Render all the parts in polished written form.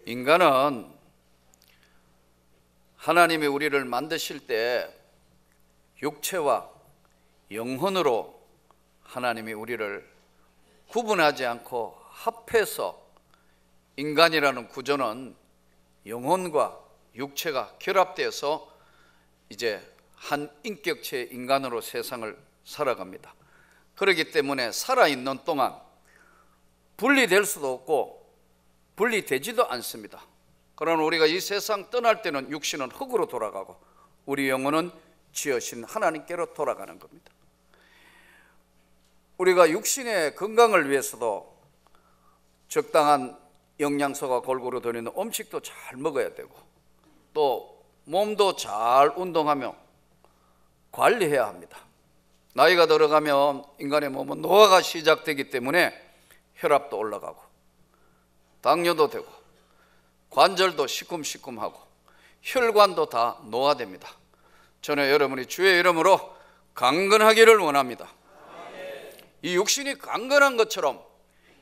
인간은 하나님이 우리를 만드실 때 육체와 영혼으로 하나님이 우리를 구분하지 않고 합해서 인간이라는 구조는 영혼과 육체가 결합되어서 이제 한 인격체의 인간으로 세상을 살아갑니다. 그렇기 때문에 살아있는 동안 분리될 수도 없고 분리되지도 않습니다. 그러나 우리가 이 세상 떠날 때는 육신은 흙으로 돌아가고 우리 영혼은 지으신 하나님께로 돌아가는 겁니다. 우리가 육신의 건강을 위해서도 적당한 영양소가 골고루 들어있는 음식도 잘 먹어야 되고 또 몸도 잘 운동하며 관리해야 합니다. 나이가 들어가면 인간의 몸은 노화가 시작되기 때문에 혈압도 올라가고 당뇨도 되고 관절도 시큼시큼하고 혈관도 다 노화됩니다. 저는 여러분이 주의 이름으로 강건하기를 원합니다. 이 육신이 강건한 것처럼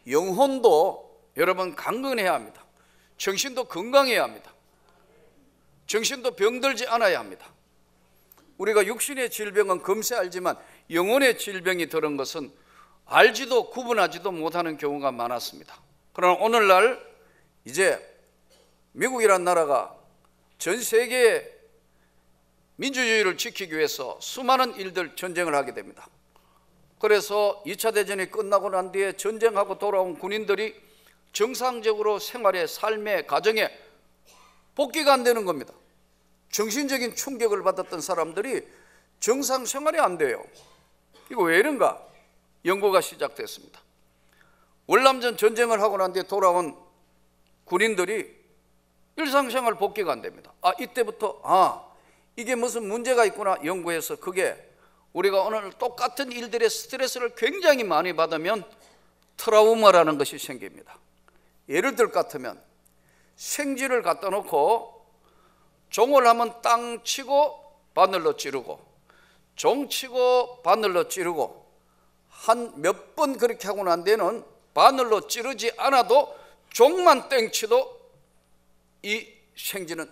영혼도 여러분 강건해야 합니다. 정신도 건강해야 합니다. 정신도 병들지 않아야 합니다. 우리가 육신의 질병은 금세 알지만 영혼의 질병이 들은 것은 알지도 구분하지도 못하는 경우가 많았습니다. 그러나 오늘날 이제 미국이란 나라가 전 세계의 민주주의를 지키기 위해서 수많은 일들 전쟁을 하게 됩니다. 그래서 2차 대전이 끝나고 난 뒤에 전쟁하고 돌아온 군인들이 정상적으로 생활의 삶의 가정에 복귀가 안 되는 겁니다. 정신적인 충격을 받았던 사람들이 정상 생활이 안 돼요. 이거 왜 이런가? 연구가 시작됐습니다. 월남전 전쟁을 하고 난 뒤에 돌아온 군인들이 일상생활 복귀가 안 됩니다. 이때부터 이게 무슨 문제가 있구나 연구해서 그게 우리가 오늘 똑같은 일들의 스트레스를 굉장히 많이 받으면 트라우마라는 것이 생깁니다. 예를 들 것 같으면 생쥐를 갖다 놓고 종을 하면 땅 치고 바늘로 찌르고 종 치고 바늘로 찌르고 한 몇 번 그렇게 하고 난 뒤에는 바늘로 찌르지 않아도 종만 땡치도 이 생쥐는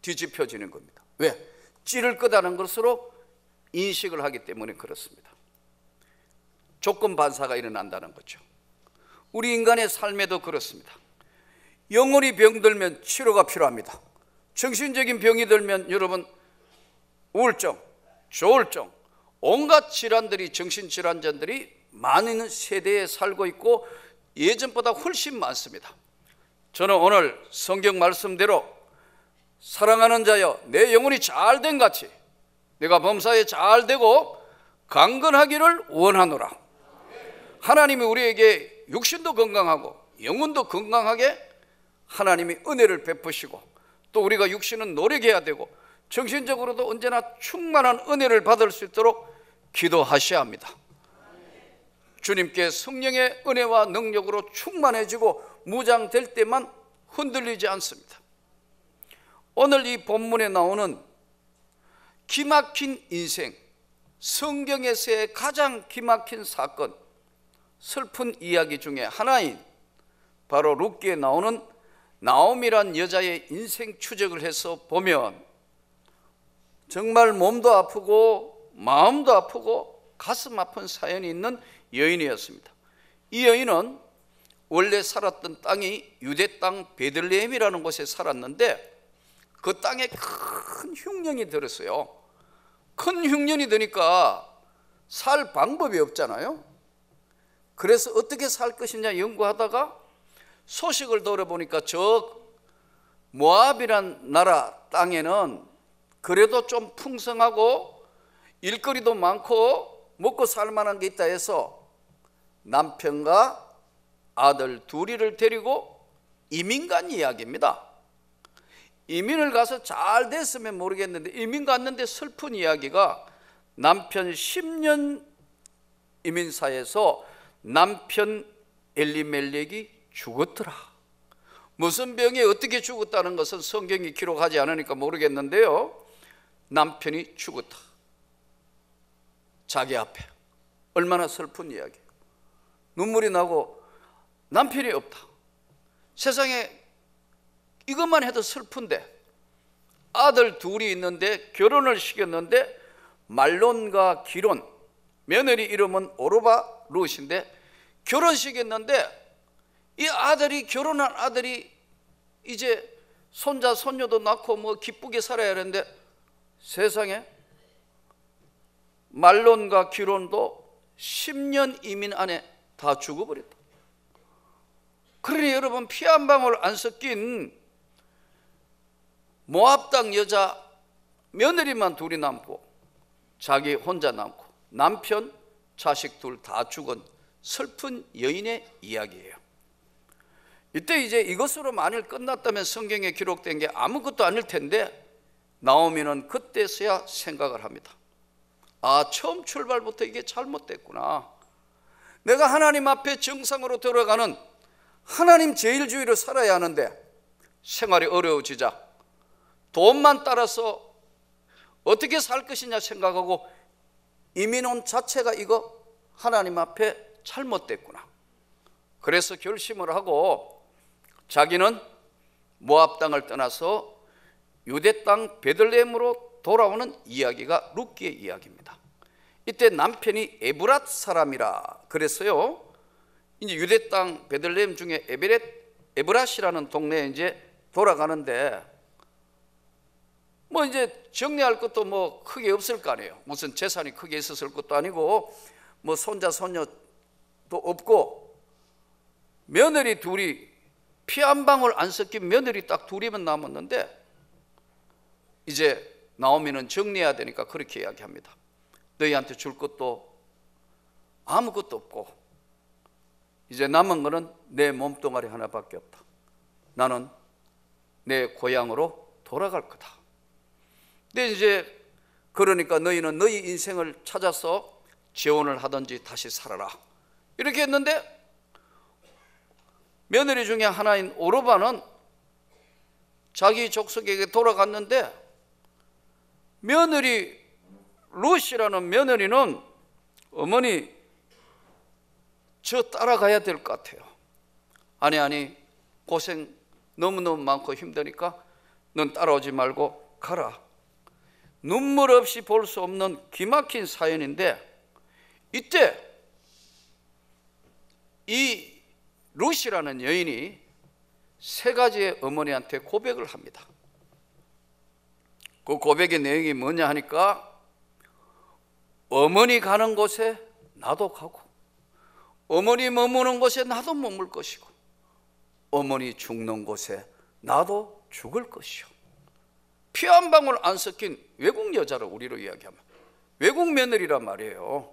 뒤집혀지는 겁니다. 왜? 찌를 거다는 것으로 인식을 하기 때문에 그렇습니다. 조건 반사가 일어난다는 거죠. 우리 인간의 삶에도 그렇습니다. 영혼이 병들면 치료가 필요합니다. 정신적인 병이 들면 여러분 우울증, 조울증, 온갖 질환들이 정신질환자들이 많은 세대에 살고 있고 예전보다 훨씬 많습니다. 저는 오늘 성경 말씀대로 사랑하는 자여 내 영혼이 잘된 같이 내가 범사에 잘되고 강건하기를 원하노라. 하나님이 우리에게 육신도 건강하고 영혼도 건강하게 하나님이 은혜를 베푸시고 또 우리가 육신은 노력해야 되고 정신적으로도 언제나 충만한 은혜를 받을 수 있도록 기도하셔야 합니다. 주님께 성령의 은혜와 능력으로 충만해지고 무장될 때만 흔들리지 않습니다. 오늘 이 본문에 나오는 기막힌 인생, 성경에서의 가장 기막힌 사건, 슬픈 이야기 중에 하나인 바로 룻기에 나오는 나오미란 여자의 인생 추적을 해서 보면 정말 몸도 아프고 마음도 아프고 가슴 아픈 사연이 있는 여인이었습니다. 이 여인은 원래 살았던 땅이 유대 땅 베들레헴이라는 곳에 살았는데 그 땅에 큰 흉년이 들었어요. 큰 흉년이 드니까 살 방법이 없잖아요. 그래서 어떻게 살 것이냐 연구하다가 소식을 들어보니까 저 모압이란 나라 땅에는 그래도 좀 풍성하고 일거리도 많고 먹고 살만한 게 있다 해서 남편과 아들 둘이를 데리고 이민 간 이야기입니다. 이민을 가서 잘 됐으면 모르겠는데 이민 갔는데 슬픈 이야기가 남편 10년 이민사에서 남편 엘리멜렉이 죽었더라. 무슨 병에 어떻게 죽었다는 것은 성경이 기록하지 않으니까 모르겠는데요, 남편이 죽었다. 자기 앞에. 얼마나 슬픈 이야기예요. 눈물이 나고 남편이 없다. 세상에 이것만 해도 슬픈데, 아들 둘이 있는데 결혼을 시켰는데 말론과 기론, 며느리 이름은 오르바 룻인데 결혼시켰는데 이 아들이, 결혼한 아들이 이제 손자 손녀도 낳고 뭐 기쁘게 살아야 하는데 세상에 말론과 기론도 10년 이민 안에 다 죽어버렸다. 그러니 여러분, 피 한 방울 안 섞인 모압 땅 여자 며느리만 둘이 남고 자기 혼자 남고 남편 자식 둘 다 죽은 슬픈 여인의 이야기예요. 이때 이제 이것으로 만일 끝났다면 성경에 기록된 게 아무것도 아닐 텐데, 나오미는 그때서야 생각을 합니다. 아, 처음 출발부터 이게 잘못됐구나. 내가 하나님 앞에 정상으로 돌아가는 하나님 제일주의로 살아야 하는데 생활이 어려워지자 돈만 따라서 어떻게 살 것이냐 생각하고 이민혼 자체가 이거 하나님 앞에 잘못됐구나. 그래서 결심을 하고 자기는 모압 땅을 떠나서 유대 땅 베들레헴으로 돌아오는 이야기가 룻기의 이야기입니다. 이때 남편이 에브랏 사람이라 그랬어요. 이제 유대 땅 베들레헴 중에 에브랏이라는 동네에 이제 돌아가는데 뭐 이제 정리할 것도 뭐 크게 없을 거 아니에요. 무슨 재산이 크게 있었을 것도 아니고 뭐 손자 손녀도 없고 며느리 둘이, 피 한 방울 안 섞인 며느리 딱 둘이면 남았는데 이제 나오미는 정리해야 되니까 그렇게 이야기합니다. 너희한테 줄 것도 아무것도 없고 이제 남은 거는 내 몸뚱아리 하나밖에 없다. 나는 내 고향으로 돌아갈 거다. 근데 이제 그러니까 너희는 너희 인생을 찾아서 재혼을 하든지 다시 살아라, 이렇게 했는데 며느리 중에 하나인 오르바는 자기 족속에게 돌아갔는데 며느리 룻이라는 며느리는 어머니 저 따라가야 될 것 같아요. 아니 고생 너무너무 많고 힘드니까 넌 따라오지 말고 가라. 눈물 없이 볼 수 없는 기막힌 사연인데 이때 이 룻이라는 여인이 세 가지의 어머니한테 고백을 합니다. 그 고백의 내용이 뭐냐 하니까 어머니 가는 곳에 나도 가고 어머니 머무는 곳에 나도 머물 것이고 어머니 죽는 곳에 나도 죽을 것이요. 피 한 방울 안 섞인 외국 여자를 우리로 이야기하면 외국 며느리란 말이에요.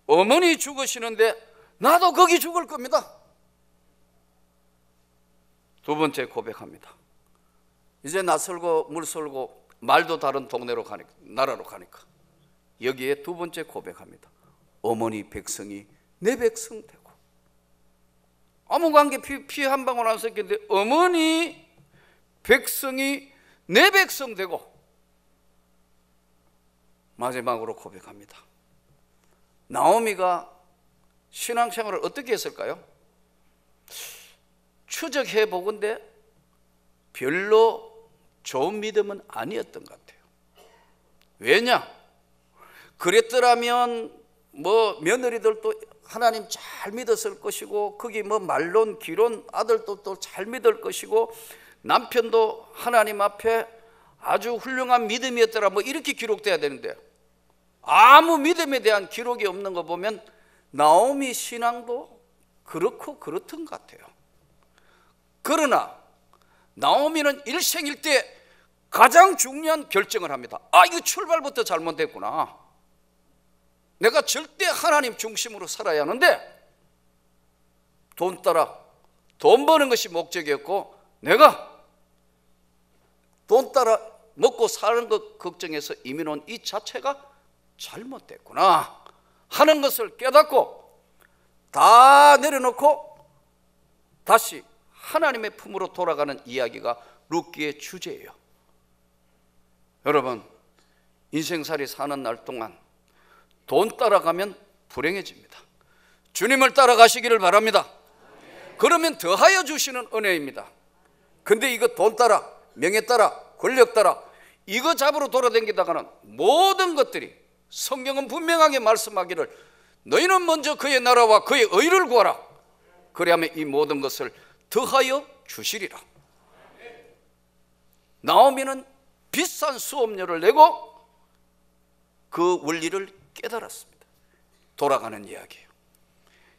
어머니 죽으시는데 나도 거기 죽을 겁니다. 두 번째 고백합니다. 이제 낯설고 물설고 말도 다른 동네로 가니까, 나라로 가니까 여기에 두 번째 고백합니다. 어머니 백성이 내 백성 되고, 아무 관계 피 한 방울 안 섞인데 어머니 백성이 내 백성 되고, 마지막으로 고백합니다. 나오미가 신앙생활을 어떻게 했을까요? 추적해 보건대 별로 좋은 믿음은 아니었던 것 같아요. 왜냐? 그랬더라면 뭐 며느리들도 하나님 잘 믿었을 것이고 거기 뭐 말론 기론 아들도 또 잘 믿을 것이고 남편도 하나님 앞에 아주 훌륭한 믿음이었더라, 뭐 이렇게 기록돼야 되는데 아무 믿음에 대한 기록이 없는 거 보면 나오미 신앙도 그렇고 그렇던 것 같아요. 그러나 나오미는 일생일대 가장 중요한 결정을 합니다. 아, 이거 출발부터 잘못됐구나. 내가 절대 하나님 중심으로 살아야 하는데 돈 따라 돈 버는 것이 목적이었고 내가 돈 따라 먹고 사는 것 걱정해서 이민 온 이 자체가 잘못됐구나 하는 것을 깨닫고 다 내려놓고 다시 하나님의 품으로 돌아가는 이야기가 룻기의 주제예요. 여러분, 인생살이 사는 날 동안 돈 따라가면 불행해집니다. 주님을 따라가시기를 바랍니다. 그러면 더하여 주시는 은혜입니다. 근데 이거 돈 따라, 명예 따라, 권력 따라 이거 잡으러 돌아다니다가는 모든 것들이 성경은 분명하게 말씀하기를 너희는 먼저 그의 나라와 그의 의를 구하라. 그리하면 이 모든 것을 더하여 주시리라. 나오미는 비싼 수업료를 내고 그 원리를 깨달았습니다. 돌아가는 이야기예요.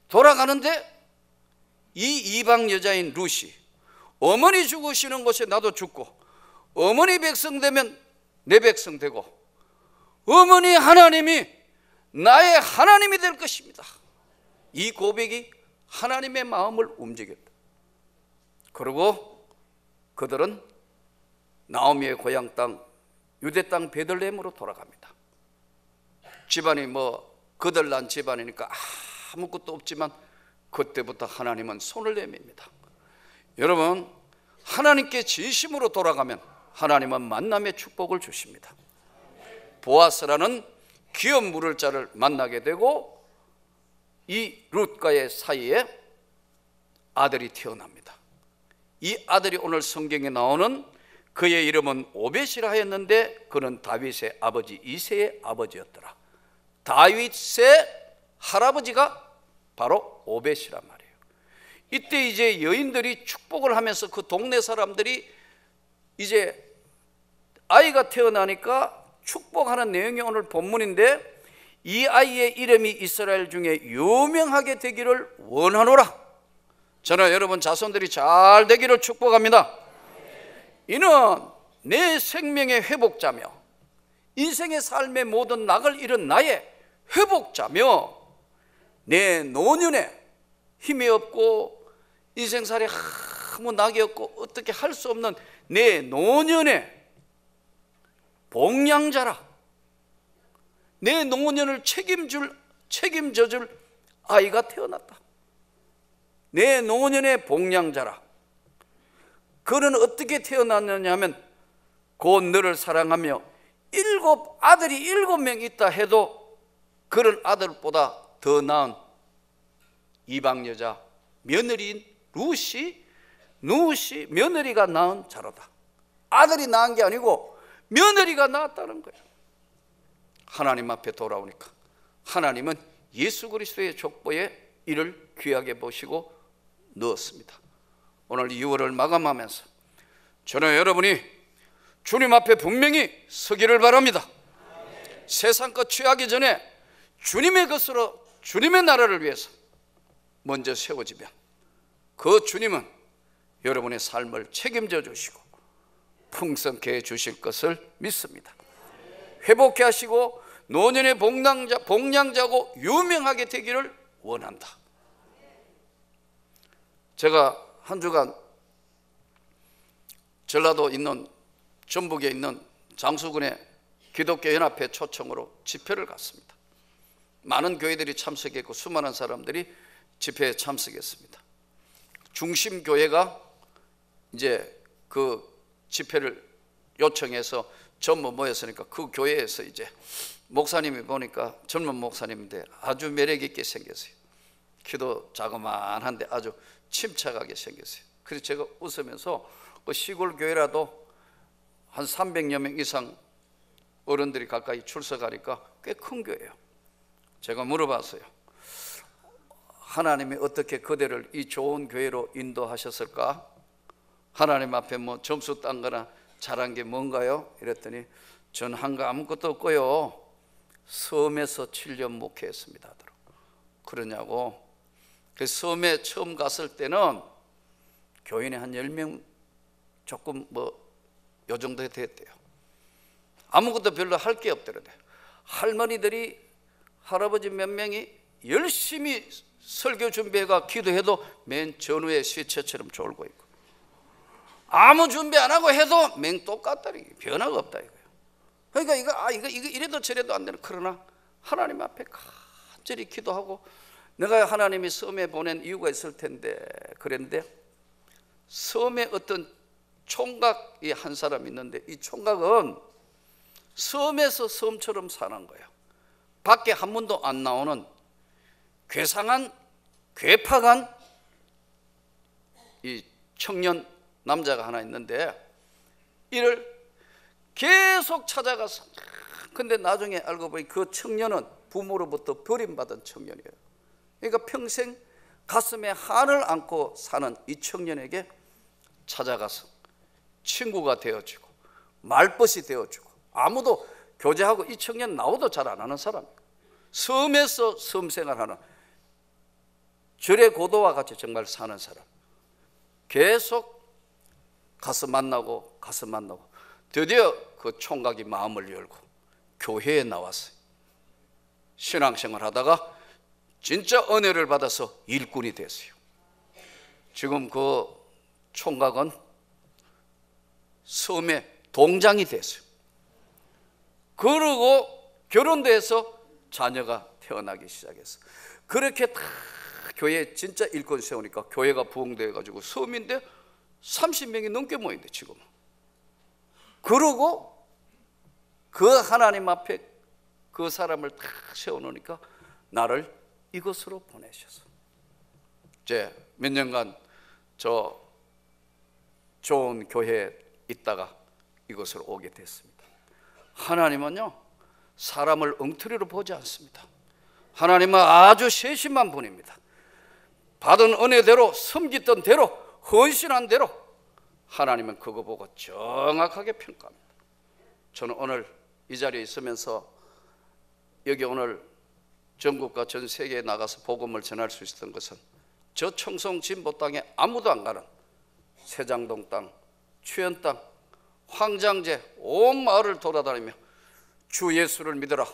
돌아가는데 이 이방 여자인 룻이 어머니 죽으시는 곳에 나도 죽고 어머니 백성 되면 내 백성 되고 어머니 하나님이 나의 하나님이 될 것입니다. 이 고백이 하나님의 마음을 움직였다. 그리고 그들은 나오미의 고향 땅 유대 땅 베들레헴으로 돌아갑니다. 집안이 거들난 집안이니까 아무것도 없지만 그때부터 하나님은 손을 내밉니다. 여러분, 하나님께 진심으로 돌아가면 하나님은 만남의 축복을 주십니다. 보아스라는 기업 물을 자를 만나게 되고 이 룻과의 사이에 아들이 태어납니다. 이 아들이 오늘 성경에 나오는 그의 이름은 오벳이라 하였는데 그는 다윗의 아버지 이새의 아버지였더라. 다윗의 할아버지가 바로 오벳이란 말이에요. 이때 이제 여인들이 축복을 하면서 그 동네 사람들이 이제 아이가 태어나니까 축복하는 내용이 오늘 본문인데 이 아이의 이름이 이스라엘 중에 유명하게 되기를 원하노라. 저는 여러분 자손들이 잘 되기를 축복합니다. 이는 내 생명의 회복자며 인생의 삶의 모든 낙을 잃은 나의 회복자며 내 노년에 힘이 없고 인생살이 아무 낙이 없고 어떻게 할 수 없는 내 노년에 복량자라. 내 노년을 책임져줄 아이가 태어났다. 내 노년의 복량자라. 그는 어떻게 태어났느냐 하면 곧 너를 사랑하며 아들이 7명 있다 해도 그런 아들보다 더 나은 이방 여자 며느리인 룻이 며느리가 낳은 자로다. 아들이 낳은 게 아니고 며느리가 낳았다는 거예요. 하나님 앞에 돌아오니까 하나님은 예수 그리스도의 족보에 이를 귀하게 보시고 넣었습니다. 오늘 2월을 마감하면서 저는 여러분이 주님 앞에 분명히 서기를 바랍니다. 세상 것 취하기 전에 주님의 것으로 주님의 나라를 위해서 먼저 세워지면 그 주님은 여러분의 삶을 책임져 주시고 풍성케 해 주실 것을 믿습니다. 회복케 하시고 노년의 복량자고 유명하게 되기를 원한다. 제가 한 주간 전라도 있는 전북에 있는 장수군의 기독교 연합회 초청으로 집회를 갔습니다. 많은 교회들이 참석했고 수많은 사람들이 집회에 참석했습니다. 중심 교회가 이제 그 집회를 요청해서 전부 모였으니까 그 교회에서 이제 목사님이 보니까 젊은 목사님인데 아주 매력 있게 생겼어요. 키도 자그마한데 아주 침착하게 생겼어요. 그래서 제가 웃으면서 그 시골 교회라도 한 300여 명 이상 어른들이 가까이 출석하니까 꽤 큰 교회예요. 제가 물어봤어요. 하나님이 어떻게 그대를 이 좋은 교회로 인도하셨을까? 하나님 앞에 뭐 점수 딴 거나 잘한 게 뭔가요? 이랬더니 전 한 거 아무것도 없고요, 섬에서 7년 목회했습니다. 그러냐고. 그 섬에 처음 갔을 때는 교인이 한 10명 조금 요 정도 됐대요. 아무것도 별로 할 게 없더래요. 할머니들이 할아버지 몇 명이 열심히 설교 준비해가 기도해도 맨 전후에 시체처럼 졸고 있고, 아무 준비 안 하고 해도 맨 똑같다. 변화가 없다 이거예요. 그러니까 이거 이래도 저래도 안 되는. 그러나 하나님 앞에 간절히 기도하고, 내가 하나님이 섬에 보낸 이유가 있을 텐데 그랬는데, 섬에 어떤 총각이 한 사람 있는데 이 총각은 섬에서 섬처럼 사는 거예요. 밖에 한 번도 안 나오는 괴상한 괴팍한 이 청년 남자가 하나 있는데 이를 계속 찾아가서, 근데 나중에 알고 보니 그 청년은 부모로부터 버림받은 청년이에요. 그러니까 평생 가슴에 한을 안고 사는 이 청년에게 찾아가서 친구가 되어주고 말벗이 되어주고, 아무도 교제하고, 이 청년 나오도 잘 안 하는 사람, 섬에서 섬생활하는, 절의 고도와 같이 정말 사는 사람, 계속 가서 만나고 드디어 그 총각이 마음을 열고 교회에 나왔어요. 신앙생활 하다가 진짜 은혜를 받아서 일꾼이 됐어요. 지금 그 총각은 섬의 동장이 됐어요. 그러고 결혼도 해서 자녀가 태어나기 시작했어. 그렇게 다 교회에 진짜 일꾼 세우니까 교회가 부흥되어 가지고 섬인데 30명이 넘게 모인대 지금. 그러고 그 하나님 앞에 그 사람을 다 세워놓으니까 나를 이곳으로 보내셔서 이제 몇 년간 저 좋은 교회에 있다가 이곳으로 오게 됐습니다. 하나님은요, 사람을 엉터리로 보지 않습니다. 하나님은 아주 세심한 분입니다. 받은 은혜대로, 섬기던 대로, 헌신한 대로 하나님은 그거 보고 정확하게 평가합니다. 저는 오늘 이 자리에 있으면서 여기 오늘 전국과 전 세계에 나가서 복음을 전할 수 있었던 것은 저 청송 진보 땅에 아무도 안 가는 세장동 땅, 추연 땅, 황장제 온 마을을 돌아다니며 주 예수를 믿어라,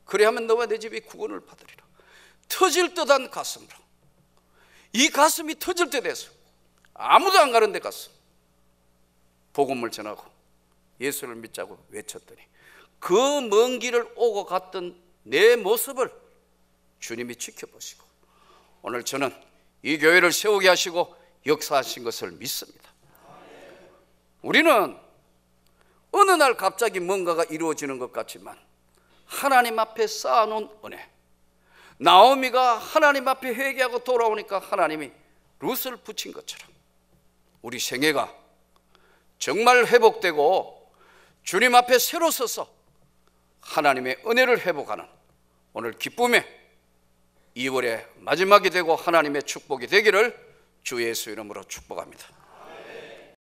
그래야만 너와 내 집이 구원을 받으리라. 터질 듯한 가슴으로, 이 가슴이 터질 때 돼서 아무도 안 가는 데 가서 복음을 전하고 예수를 믿자고 외쳤더니 그 먼 길을 오고 갔던 내 모습을 주님이 지켜보시고 오늘 저는 이 교회를 세우게 하시고 역사하신 것을 믿습니다. 우리는 어느 날 갑자기 뭔가가 이루어지는 것 같지만 하나님 앞에 쌓아놓은 은혜, 나오미가 하나님 앞에 회개하고 돌아오니까 하나님이 룻을 붙인 것처럼 우리 생애가 정말 회복되고 주님 앞에 새로 서서 하나님의 은혜를 회복하는 오늘 기쁨의 2월의 마지막이 되고 하나님의 축복이 되기를 주 예수 이름으로 축복합니다.